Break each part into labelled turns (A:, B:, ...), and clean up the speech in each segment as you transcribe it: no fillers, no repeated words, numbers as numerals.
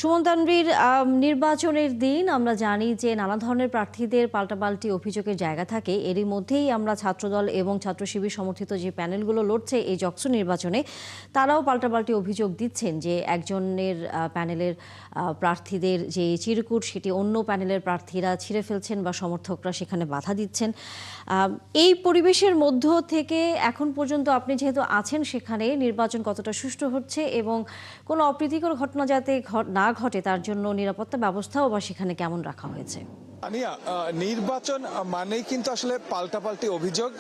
A: সুমন তানভীর, নির্বাচনের দিন আমরা জানি যে নানা ধরনের প্রার্থীদের পাল্টাপাল্টি অভিযোগের জায়গা থাকে। এরই মধ্যেই আমরা ছাত্রদল এবং ছাত্র শিবির সমর্থিত যে প্যানেলগুলো লড়ছে এই জকসু নির্বাচনে, তারাও পাল্টাপাল্টি অভিযোগ দিচ্ছেন যে একজনের প্যানেলের প্রার্থীদের যে চিরকুট সেটি অন্য প্যানেলের প্রার্থীরা ছিঁড়ে ফেলছেন বা সমর্থকরা সেখানে বাধা দিচ্ছেন। এই পরিবেশের মধ্য থেকে এখন পর্যন্ত আপনি যেহেতু আছেন সেখানে, নির্বাচন কতটা সুষ্ঠু হচ্ছে এবং কোনো অপ্রীতিকর ঘটনা যাতে না ঘটে তার জন্য নিরাপত্তা ব্যবস্থাও বা সেখানে কেমন রাখা হয়েছে?
B: আনিয়া, নির্বাচন মানেই কিন্তু আসলে পাল্টাপাল্টি অভিযোগ।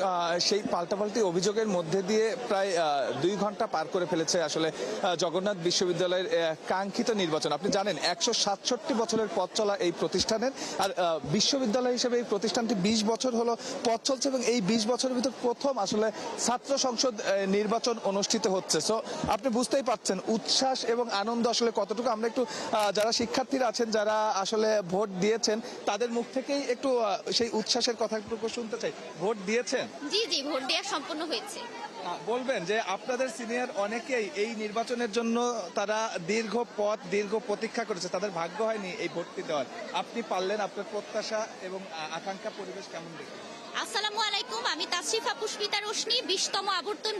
B: সেই পাল্টাপাল্টি অভিযোগের মধ্যে দিয়ে প্রায় 2 ঘন্টা পার করে ফেলেছে আসলে জগন্নাথ বিশ্ববিদ্যালয়ের কাঙ্ক্ষিত নির্বাচন। আপনি জানেন 167 বছরের পথ চলা এই প্রতিষ্ঠানের, আর বিশ্ববিদ্যালয় হিসেবে এই প্রতিষ্ঠানটি 20 বছর হলো পথ চলছে এবং এই 20 বছরের ভিতর প্রথম আসলে ছাত্র সংসদ নির্বাচন অনুষ্ঠিত হচ্ছে। সো আপনি বুঝতেই পারছেন উচ্ছ্বাস এবং আনন্দ আসলে কতটুকু। আমরা একটু যারা শিক্ষার্থীরা আছেন, যারা আসলে ভোট দিয়েছেন, তাদের মুখ থেকেই একটু সেই উচ্ছ্বাসের কথাটুকু শুনতে চাই। ভোট দিয়েছেন?
C: জি জি, ভোট দেওয়া সম্পন্ন হয়েছে।
B: বলবেন যে আপনাদের সিনিয়র অনেকেই এই নির্বাচনের জন্য তারা দীর্ঘ পথ দীর্ঘ প্রতীক্ষা করেছে, তাদের ভাগ্য হয়নি এই ভোটটি দেওয়ার। আপনি পারলেন, আপনার প্রত্যাশা এবং আকাঙ্ক্ষা পরিবেশ কেমন দেখেন?
C: আসসালামু আলাইকুম, আমি তাসরিফা পুষ্পিতা রোশনি, 20তম আবর্তন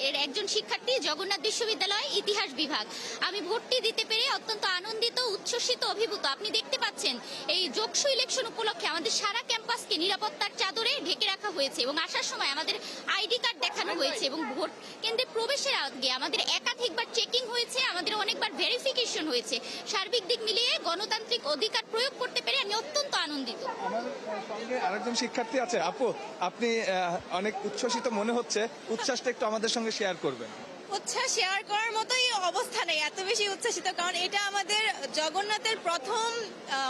C: এর একজন শিক্ষার্থী, জগন্নাথ বিশ্ববিদ্যালয় ইতিহাস বিভাগ। আমি ভোটটি দিতে পেরে অত্যন্ত আনন্দিত, উচ্ছ্বসিত, অভিভূত। আপনি দেখতে পাচ্ছেন এই জকসু ইলেকশন উপলক্ষে আমাদের সারা ক্যাম্পাসকে নিরাপত্তার চাদরে ঢেকে রাখা হয়েছে এবং আসার সময় আমাদের আইডি কার্ড দেখানো হয়েছে এবং ভোট কেন্দ্রে প্রবেশের আগে আমাদের একাধিকবার চেকিং হয়েছে, আমাদের অনেকবার ভেরিফিকেশন হয়েছে। সার্বিক দিক মিলিয়ে গণতান্ত্রিক অধিকার প্রয়োগ করতে পেরে আমি অত্যন্ত আনন্দিত।
B: আমার সঙ্গে আরেকজন শিক্ষার্থী আছে। আপু, আপনি অনেক উচ্ছ্বসিত মনে হচ্ছে, উচ্ছ্বাসটা একটু আমাদের সঙ্গে শেয়ার করবেন।
D: উচ্ছ্বাস শেয়ার করার মতোই অবস্থা নেই, এত বেশি উচ্ছ্বাসিত, কারণ এটা আমাদের জগন্নাথের প্রথম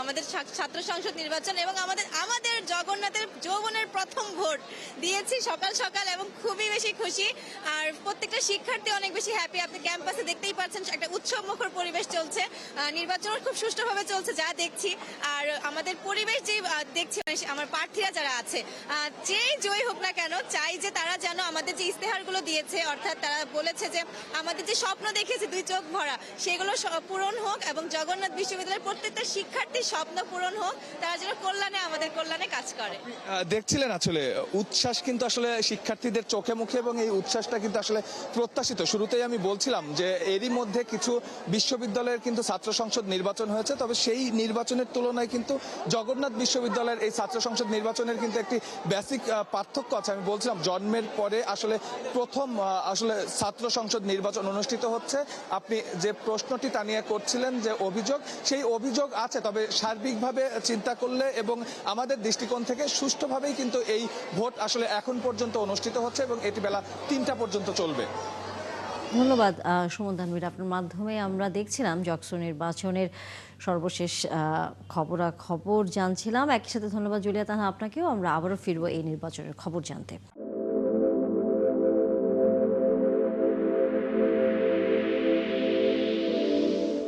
D: আমাদের ছাত্র সংসদ নির্বাচন এবং আমাদের জগন্নাথের যৌবনের প্রথম ভোট দিয়েছি সকাল সকাল এবং খুবই বেশি খুশি। আর প্রত্যেকটা শিক্ষার্থী অনেক বেশি হ্যাপি। আপনি ক্যাম্পাসে দেখতেই পাচ্ছেন একটা উৎসব মুখর পরিবেশ চলছে। নির্বাচন খুব সুষ্ঠুভাবে চলছে যা দেখছি। আর আমাদের পরিবেশ যে দেখছি, আমার প্রার্থীরা যারা আছে, যেই জয়ী হোক না কেন, চাই যে তারা যেন আমাদের যে ইস্তেহারগুলো দিয়েছে, অর্থাৎ তারা বলেছে যে আমাদের যে স্বপ্ন দেখেছে 2 চোখ ভরা, সেগুলো পূরণ হোক এবং জগন্নাথ বিশ্ববিদ্যালয়ের প্রত্যেকটা শিক্ষার্থীর স্বপ্ন পূরণ হোক, তারা যেন আমাদের কল্যাণে কাজ করে।
B: দেখছিলেন আসলে উচ্ছ্বাস কিন্তু আসলে শিক্ষার্থীদের চোখে মুখে এবং এই উচ্ছ্বাসটা কিন্তু আসলে প্রত্যাশিত। শুরুতেই আমি বলছিলাম যে এরই মধ্যে কিছু বিশ্ববিদ্যালয়ের কিন্তু ছাত্র সংসদ নির্বাচন হয়েছে, তবে সেই নির্বাচনের তুলনায় কিন্তু জগন্নাথ বিশ্ববিদ্যালয়ের এই ছাত্র সংসদ নির্বাচনের কিন্তু একটি বেসিক পার্থক্য আছে। আমি বলছিলাম জন্মের পরে আসলে প্রথম আসলে ছাত্র সংসদ নির্বাচন অনুষ্ঠিত হচ্ছে। আপনি যে প্রশ্নটি তা নিয়ে করছিলেন যে অভিযোগ, সেই অভিযোগ আছে, তবে সার্বিকভাবে চিন্তা করলে এবং আমাদের দৃষ্টিকোণ থেকে সুষ্ঠুভাবেই কিন্তু এই ভোট আসলে এখন পর্যন্ত অনুষ্ঠিত হচ্ছে এবং এটি বেলা 3টা পর্যন্ত চলবে।
A: ধন্যবাদ সুমন তানভীর, আপনার মাধ্যমে আমরা দেখছিলাম জকসু নির্বাচনের সর্বশেষ খবরাখবর জানছিলাম। একই সাথে ধন্যবাদ জুলিয়া তাহা আপনাকেও। আমরা আবারও ফিরবো এই নির্বাচনের খবর জানতে।